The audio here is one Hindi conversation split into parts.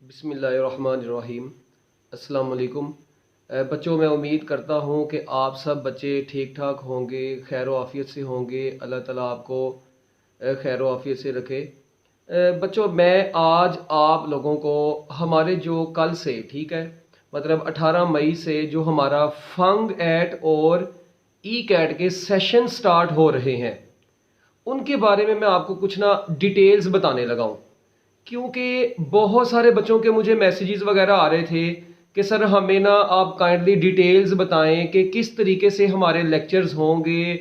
बिस्मिल्लाहिर्रहमानिर्रहीम। अस्सलाम वालेकुम। बच्चों, मैं उम्मीद करता हूँ कि आप सब बच्चे ठीक ठाक होंगे, खैर आफ़ियत से होंगे। अल्लाह ताला आपको खैर आफ़ियत से रखे। बच्चों, मैं आज आप लोगों को हमारे जो कल से ठीक है मतलब 18 मई से जो हमारा फंग एट और ई कैट के सेशन स्टार्ट हो रहे हैं उनके बारे में मैं आपको कुछ ना डिटेल्स बताने लगा हूँ, क्योंकि बहुत सारे बच्चों के मुझे मैसेजेस वगैरह आ रहे थे कि सर हमें ना आप काइंडली डिटेल्स बताएं कि किस तरीके से हमारे लेक्चर्स होंगे।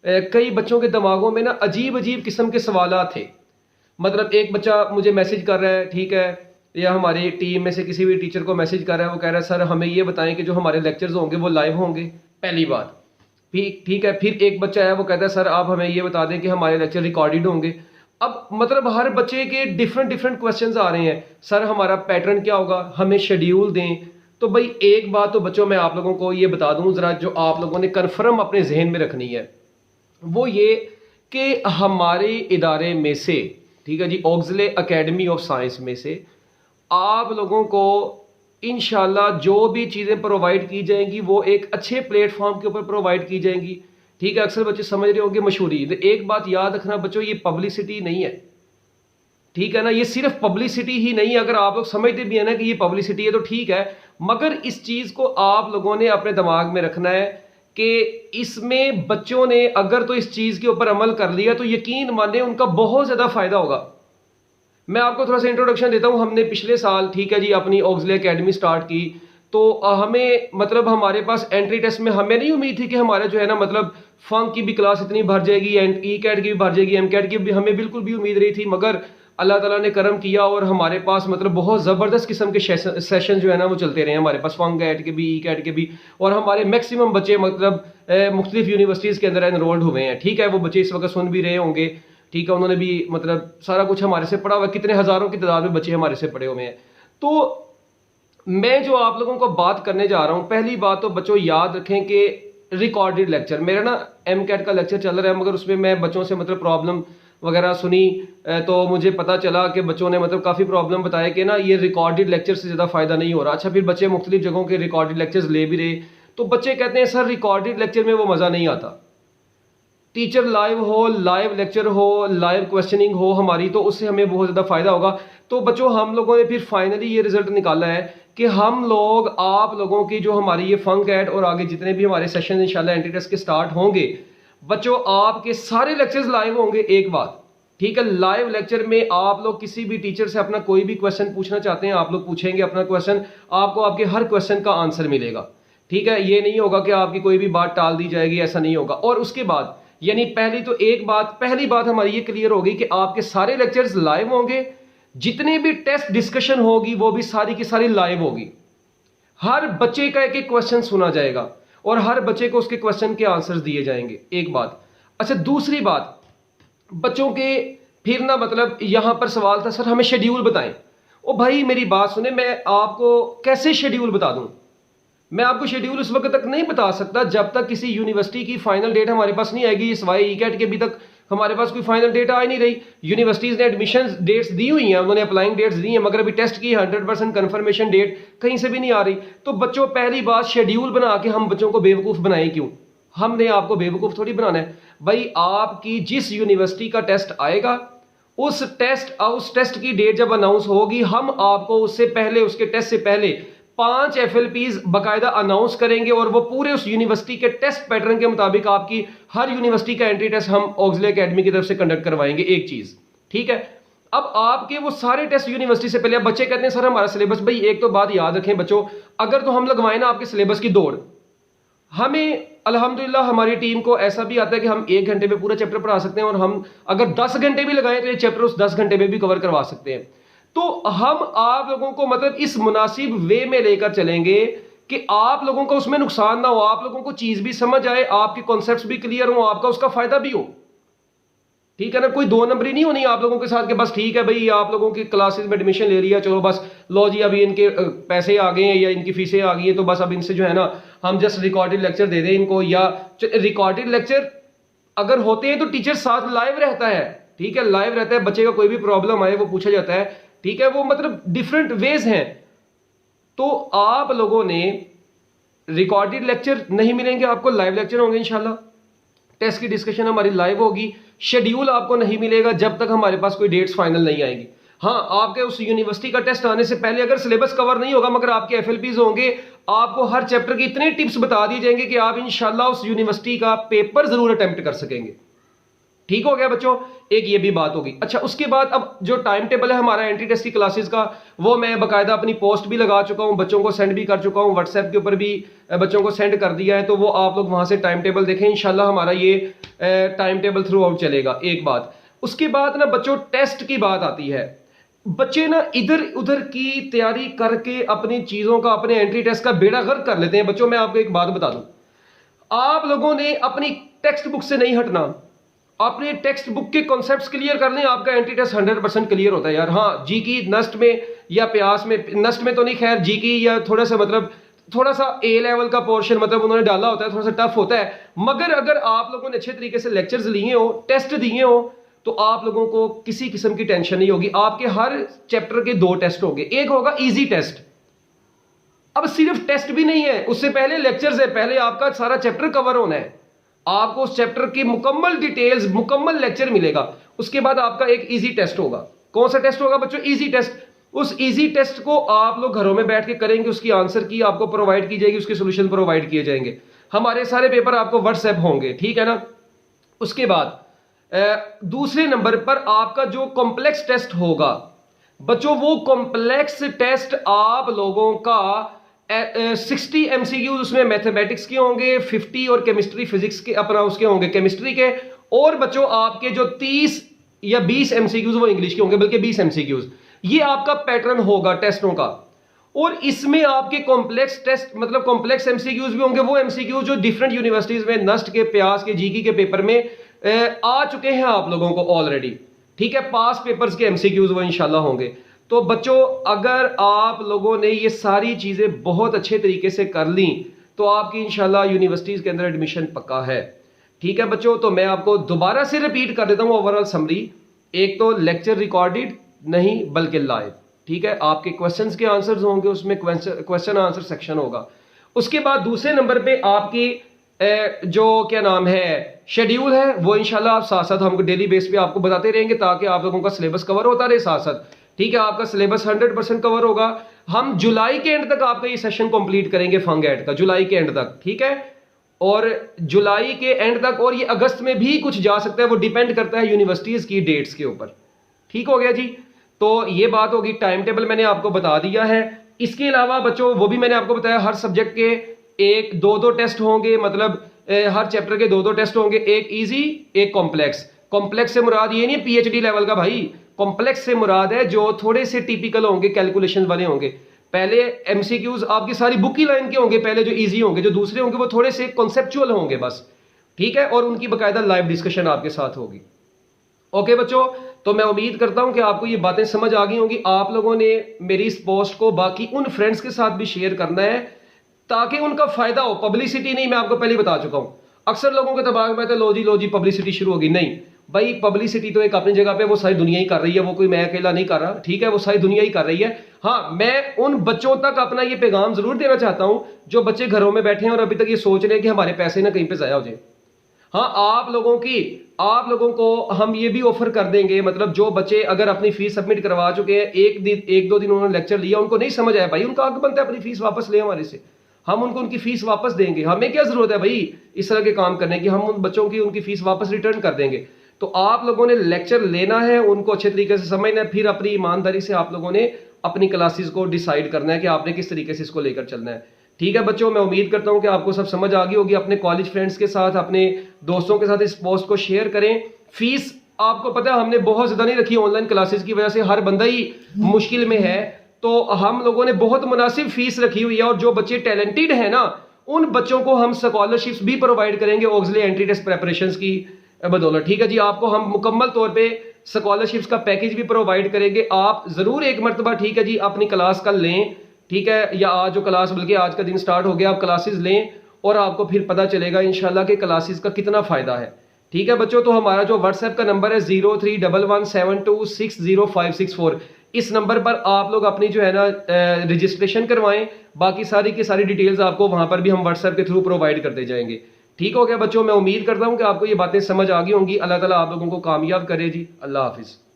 कई बच्चों के दिमागों में ना अजीब अजीब किस्म के सवालात थे। मतलब एक बच्चा मुझे मैसेज कर रहा है, ठीक है, या हमारी टीम में से किसी भी टीचर को मैसेज कर रहा है, वो कह रहा है सर हमें ये बताएं कि जो हमारे लेक्चर्स होंगे वो लाइव होंगे, पहली बात। ठीक है, फिर एक बच्चा है वो कहता है सर आप हमें ये बता दें कि हमारे लेक्चर रिकॉर्डेड होंगे। अब मतलब हर बच्चे के डिफरेंट क्वेश्चंस आ रहे हैं, सर हमारा पैटर्न क्या होगा, हमें शेड्यूल दें। तो भाई एक बात तो बच्चों मैं आप लोगों को ये बता दूं ज़रा, जो आप लोगों ने कन्फर्म अपने जहन में रखनी है वो ये कि हमारे इदारे में से, ठीक है जी, ऑक्सले एकेडमी ऑफ साइंस में से आप लोगों को इंशाल्लाह जो भी चीज़ें प्रोवाइड की जाएंगी वो एक अच्छे प्लेटफॉर्म के ऊपर प्रोवाइड की जाएंगी। ठीक है, अक्सर बच्चे समझ रहे होंगे मशहूरी। तो एक बात याद रखना बच्चों, ये पब्लिसिटी नहीं है, ठीक है ना, ये सिर्फ पब्लिसिटी ही नहीं है। अगर आप लोग समझते भी है ना कि ये पब्लिसिटी है तो ठीक है, मगर इस चीज़ को आप लोगों ने अपने दिमाग में रखना है कि इसमें बच्चों ने अगर तो इस चीज़ के ऊपर अमल कर लिया तो यकीन माने उनका बहुत ज़्यादा फ़ायदा होगा। मैं आपको थोड़ा सा इंट्रोडक्शन देता हूँ। हमने पिछले साल, ठीक है जी, अपनी ऑक्सले एकेडमी स्टार्ट की, तो हमें मतलब हमारे पास एंट्री टेस्ट में हमें नहीं उम्मीद थी कि हमारे जो है ना मतलब फंक की भी क्लास इतनी भर जाएगी, एंड ई कैट की भी भर जाएगी, एम कैट की भी हमें बिल्कुल भी उम्मीद नहीं थी। मगर अल्लाह ताला ने करम किया और हमारे पास मतलब बहुत ज़बरदस्त किस्म के सेशन जो है ना वो चलते रहे हमारे पास, फंगैट के भी, ई कैट के भी। और हमारे मैक्सिमम बच्चे मतलब मुख्तलिफ यूनिवर्सिटीज़ के अंदर एनरोल्ड हुए हैं। ठीक है, वो बच्चे इस वक्त सुन भी रहे होंगे, ठीक है, उन्होंने भी मतलब सारा कुछ हमारे से पढ़ा हुआ है, कितने हज़ारों की तादाद में बच्चे हमारे से पढ़े हुए हैं। तो मैं जो आप लोगों को बात करने जा रहा हूं, पहली बात तो बच्चों याद रखें कि रिकॉर्डेड लेक्चर, मेरा ना एम कैट का लेक्चर चल रहा है, मगर उसमें मैं बच्चों से मतलब प्रॉब्लम वगैरह सुनी, तो मुझे पता चला कि बच्चों ने मतलब काफ़ी प्रॉब्लम बताया कि ना ये रिकॉर्डेड लेक्चर से ज़्यादा फ़ायदा नहीं हो रहा। अच्छा, फिर बच्चे मुख्तलिफ जगहों के रिकॉर्डेड लेक्चर्स ले भी रहे, तो बच्चे कहते हैं सर रिकॉर्डेड लेक्चर में वो मज़ा नहीं आता, टीचर लाइव हो, लाइव लेक्चर हो, लाइव क्वेश्चनिंग हो हमारी, तो उससे हमें बहुत ज़्यादा फ़ायदा होगा। तो बच्चों हम लोगों ने फिर फाइनली ये रिजल्ट निकाला है कि हम लोग आप लोगों की जो हमारी ये फंगैट और आगे जितने भी हमारे सेशन इंशाल्लाह एंट्री टेस्ट के स्टार्ट होंगे, बच्चों आपके सारे लेक्चर्स लाइव होंगे। एक बात, ठीक है, लाइव लेक्चर में आप लोग किसी भी टीचर से अपना कोई भी क्वेश्चन पूछना चाहते हैं, आप लोग पूछेंगे अपना क्वेश्चन, आपको आपके हर क्वेश्चन का आंसर मिलेगा। ठीक है, ये नहीं होगा कि आपकी कोई भी बात टाल दी जाएगी, ऐसा नहीं होगा। और उसके बाद यानी पहली बात हमारी ये क्लियर होगी कि आपके सारे लेक्चर्स लाइव होंगे, जितने भी टेस्ट डिस्कशन होगी वो भी सारी की सारी लाइव होगी। हर बच्चे का एक एक क्वेश्चन सुना जाएगा और हर बच्चे को उसके क्वेश्चन के आंसर्स दिए जाएंगे। एक बात। अच्छा, दूसरी बात, बच्चों के फिर ना मतलब यहां पर सवाल था सर हमें शेड्यूल बताएं। ओ भाई मेरी बात सुने, मैं आपको कैसे शेड्यूल बता दूं? मैं आपको शेड्यूल उस वक्त तक नहीं बता सकता जब तक किसी यूनिवर्सिटी की फाइनल डेट हमारे पास नहीं आएगी। सिवाय ई कैट के अभी तक हमारे पास कोई फाइनल डेट आ ही नहीं रही। यूनिवर्सिटीज़ ने एडमिशन डेट्स दी हुई हैं, उन्होंने अप्लाइंग डेट्स दी हैं, मगर अभी टेस्ट की 100% कन्फर्मेशन डेट कहीं से भी नहीं आ रही। तो बच्चों पहली बात, शेड्यूल बना के हम बच्चों को बेवकूफ़ बनाएं क्यों? हमने आपको बेवकूफ़ थोड़ी बनाना है भाई। आपकी जिस यूनिवर्सिटी का टेस्ट आएगा उस टेस्ट की डेट जब अनाउंस होगी, हम आपको उससे पहले, उसके टेस्ट से पहले 5 FLPs बाकायदा अनाउंस करेंगे और वो पूरे उस यूनिवर्सिटी के टेस्ट पैटर्न के मुताबिक आपकी हर यूनिवर्सिटी का एंट्री टेस्ट हम ऑक्सले एकेडमी की तरफ से कंडक्ट करवाएंगे। एक चीज, ठीक है। अब आपके वो सारे टेस्ट यूनिवर्सिटी से पहले, अब बच्चे कहते हैं सर हमारा सिलेबस, भाई एक तो बात याद रखें बच्चों, अगर तो हम लगवाएं ना आपके सिलेबस की दौड़, हमें अल्हम्दुलिल्लाह हमारी टीम को ऐसा भी आता है कि हम 1 घंटे में पूरा चैप्टर पढ़ा सकते हैं, और हम अगर 10 घंटे भी लगाएं तो ये चैप्टर उस 10 घंटे में भी कवर करवा सकते हैं। तो हम आप लोगों को मतलब इस मुनासिब वे में लेकर चलेंगे कि आप लोगों को उसमें नुकसान ना हो, आप लोगों को चीज भी समझ आए, आपके कॉन्सेप्ट्स भी क्लियर हो, आपका उसका फायदा भी हो। ठीक है ना, कोई 2 नंबरी नहीं होनी आप लोगों के साथ कि बस ठीक है भाई आप लोगों की क्लासेस में एडमिशन ले लिया, चलो बस लो जी अभी इनके पैसे आ गए हैं या इनकी फीसें आ गई हैं तो बस अब इनसे जो है ना हम जस्ट रिकॉर्डेड लेक्चर दे दें इनको। या रिकॉर्डेड लेक्चर अगर होते हैं तो टीचर साथ लाइव रहता है, ठीक है, लाइव रहता है, बच्चे का कोई भी प्रॉब्लम आए वो पूछा जाता है। ठीक है, वो मतलब डिफरेंट वेज हैं। तो आप लोगों ने रिकॉर्डेड लेक्चर नहीं मिलेंगे, आपको लाइव लेक्चर होंगे इंशाल्लाह। टेस्ट की डिस्कशन हमारी लाइव होगी। शेड्यूल आपको नहीं मिलेगा जब तक हमारे पास कोई डेट्स फाइनल नहीं आएंगी। हाँ, आपके उस यूनिवर्सिटी का टेस्ट आने से पहले अगर सिलेबस कवर नहीं होगा मगर आपके एफएलपीज होंगे, आपको हर चैप्टर की इतने टिप्स बता दिए जाएंगे कि आप इंशाल्लाह उस यूनिवर्सिटी का पेपर जरूर अटेम्प्ट कर सकेंगे। ठीक हो गया बच्चों, एक ये भी बात होगी। अच्छा, उसके बाद अब जो टाइम टेबल है हमारा एंट्री टेस्ट की क्लासेस का, वो मैं बाकायदा अपनी पोस्ट भी लगा चुका हूं, बच्चों को सेंड भी कर चुका हूं, व्हाट्सएप के ऊपर भी बच्चों को सेंड कर दिया है। तो वो आप लोग वहां से टाइम टेबल देखें, इंशाल्लाह हमारा ये टाइम टेबल थ्रू आउट चलेगा। एक बात, उसके बाद ना बच्चों टेस्ट की बात आती है। बच्चे ना इधर उधर की तैयारी करके अपनी चीजों का, अपने एंट्री टेस्ट का बेड़ा गर्क कर लेते हैं। बच्चों मैं आपको एक बात बता दूं, आप लोगों ने अपनी टेक्स्ट बुक से नहीं हटना, अपने टेक्स्ट बुक के कॉन्सेप्ट्स क्लियर कर लें, आपका एंट्री टेस्ट 100% क्लियर होता है यार। हाँ, जी की नस्ट में या प्यास में, नस्ट में तो नहीं खैर, जी की या थोड़ा सा मतलब थोड़ा सा ए लेवल का पोर्शन मतलब उन्होंने डाला होता है, थोड़ा सा टफ होता है। मगर अगर आप लोगों ने अच्छे तरीके से लेक्चर्स लिए हो, टेस्ट दिए हो, तो आप लोगों को किसी किस्म की टेंशन नहीं होगी। आपके हर चैप्टर के 2 टेस्ट होंगे, एक होगा इजी टेस्ट। अब सिर्फ टेस्ट भी नहीं है, उससे पहले लेक्चर्स है, पहले आपका सारा चैप्टर कवर होना है, आपको उस चैप्टर की मुकम्मल डिटेल्स, मुकम्मल लेक्चर मिलेगा। उसके बाद आपका एक इजी टेस्ट होगा। कौन सा टेस्ट होगा बच्चों? Easy test. उस इजी टेस्ट को आप लोग घरों में बैठ के करेंगे, उसकी आंसर की आपको प्रोवाइड की जाएगी, उसके सॉल्यूशन प्रोवाइड किए जाएंगे। हमारे सारे पेपर आपको व्हाट्सएप होंगे, ठीक है ना। उसके बाद दूसरे नंबर पर आपका जो कॉम्प्लेक्स टेस्ट होगा बच्चों, वो कॉम्प्लेक्स टेस्ट आप लोगों का 60 MCQs उसमें मैथमेटिक्स के होंगे, 50 और केमिस्ट्री फिजिक्स के अपना उसके होंगे केमिस्ट्री के, और बच्चों आपके जो 30 या 20 MCQs वो इंग्लिश के होंगे, बल्कि 20 MCQs। ये आपका पैटर्न होगा टेस्टों का। और इसमें आपके कॉम्प्लेक्स टेस्ट मतलब कॉम्प्लेक्स MCQs भी होंगे, वो MCQs जो डिफरेंट यूनिवर्सिटीज में नस्ट के, प्यास के, जीकी के पेपर में आ चुके हैं आप लोगों को ऑलरेडी, ठीक है। पास पेपर्स के MCQs वो इंशाल्लाह होंगे। तो बच्चों अगर आप लोगों ने ये सारी चीजें बहुत अच्छे तरीके से कर ली तो आपकी इंशाल्लाह यूनिवर्सिटीज के अंदर एडमिशन पक्का है, ठीक है बच्चों। तो मैं आपको दोबारा से रिपीट कर देता हूं ओवरऑल समरी। एक तो लेक्चर रिकॉर्डेड नहीं बल्कि लाइव, ठीक है। आपके क्वेश्चंस के आंसर्स होंगे, उसमें क्वेश्चन आंसर सेक्शन होगा। उसके बाद दूसरे नंबर पे आपकी जो क्या नाम है शेड्यूल है, वो इंशाल्लाह आप साथ साथ हमको डेली बेस पे आपको बताते रहेंगे ताकि आप लोगों का सिलेबस कवर होता रहे साथ साथ, ठीक है। आपका सिलेबस 100% कवर होगा। हम जुलाई के एंड तक आपका ये सेशन कंप्लीट करेंगे फंगैट का, जुलाई के एंड तक, ठीक है। और जुलाई के एंड तक, और ये अगस्त में भी कुछ जा सकता है, वो डिपेंड करता है यूनिवर्सिटीज की डेट्स के ऊपर, ठीक हो गया जी। तो ये बात होगी। टाइम टेबल मैंने आपको बता दिया है। इसके अलावा बच्चों वो भी मैंने आपको बताया, हर सब्जेक्ट के 1-2 टेस्ट होंगे, मतलब हर चैप्टर के 2 टेस्ट होंगे, एक इजी एक कॉम्प्लेक्स। कॉम्प्लेक्स से मुराद ये नहीं है PhD लेवल का भाई, कॉम्प्लेक्स से मुराद है जो थोड़े से टिपिकल होंगे, कैलकुलेशन वाले होंगे। पहले MCQs आपकी सारी बुक की लाइन के होंगे, पहले जो इजी होंगे, जो दूसरे होंगे वो थोड़े से कॉन्सेप्चुअल होंगे बस, ठीक है। और उनकी बाकायदा लाइव डिस्कशन आपके साथ होगी। ओके बच्चों, तो मैं उम्मीद करता हूं कि आपको ये बातें समझ आ गई होंगी। आप लोगों ने मेरी इस पोस्ट को बाकी उन फ्रेंड्स के साथ भी शेयर करना है ताकि उनका फायदा हो। पब्लिसिटी नहीं, मैं आपको पहले बता चुका हूं। अक्सर लोगों के दिमाग में लो जी पब्लिसिटी शुरू होगी। नहीं भाई, पब्लिसिटी तो एक अपनी जगह पे वो सारी दुनिया ही कर रही है, वो कोई मैं अकेला नहीं कर रहा, ठीक है। वो सारी दुनिया ही कर रही है। हाँ, मैं उन बच्चों तक अपना ये पैगाम जरूर देना चाहता हूं जो बच्चे घरों में बैठे हैं और अभी तक ये सोच रहे हैं कि हमारे पैसे ना कहीं पे जाया हो जाए। हाँ, आप लोगों को हम ये भी ऑफर कर देंगे, मतलब जो बच्चे अगर अपनी फीस सबमिट करवा चुके हैं, 1-2 दिन उन्होंने लेक्चर लिया, उनको नहीं समझ आया भाई, उनका हक बनता है अपनी फीस वापस ले हमारे से, हम उनको उनकी फीस वापस देंगे। हमें क्या जरूरत है भाई इस तरह के काम करने की, हम उन बच्चों की उनकी फीस वापस रिटर्न कर देंगे। तो आप लोगों ने लेक्चर लेना है, उनको अच्छे तरीके से समझना है, फिर अपनी ईमानदारी से आप लोगों ने अपनी क्लासेस को डिसाइड करना है कि आपने किस तरीके से इसको लेकर चलना है, ठीक है बच्चों। मैं उम्मीद करता हूं कि आपको सब समझ आ गई होगी। अपने कॉलेज फ्रेंड्स के साथ, अपने दोस्तों के साथ इस पोस्ट को शेयर करें। फीस आपको पता है हमने बहुत ज्यादा नहीं रखी, ऑनलाइन क्लासेस की वजह से हर बंदा ही मुश्किल में है, तो हम लोगों ने बहुत मुनासिब फीस रखी हुई है। और जो बच्चे टैलेंटेड है ना, उन बच्चों को हम स्कॉलरशिप्स भी प्रोवाइड करेंगे OXLEY एंट्री टेस्ट प्रेपरेशंस की बदौलत, ठीक है जी। आपको हम मुकम्मल तौर पे स्कॉलरशिप्स का पैकेज भी प्रोवाइड करेंगे। आप जरूर एक मरतबा, ठीक है जी, अपनी क्लास का लें, ठीक है, या आज जो क्लास, बल्कि आज का दिन स्टार्ट हो गया, आप क्लासेस लें और आपको फिर पता चलेगा इंशाल्लाह कि क्लासेस का कितना फायदा है, ठीक है बच्चों। तो हमारा जो व्हाट्सएप का नंबर है 031172605664, इस नंबर पर आप लोग अपनी जो है ना रजिस्ट्रेशन करवाएं। बाकी सारी की सारी डिटेल्स आपको वहां पर भी हम व्हाट्सएप के थ्रू प्रोवाइड करते जाएंगे। ठीक हो गया बच्चों, मैं उम्मीद करता हूं कि आपको ये बातें समझ आ गई होंगी। अल्लाह ताला आप लोगों को कामयाब करे जी। अल्लाह हाफिज़।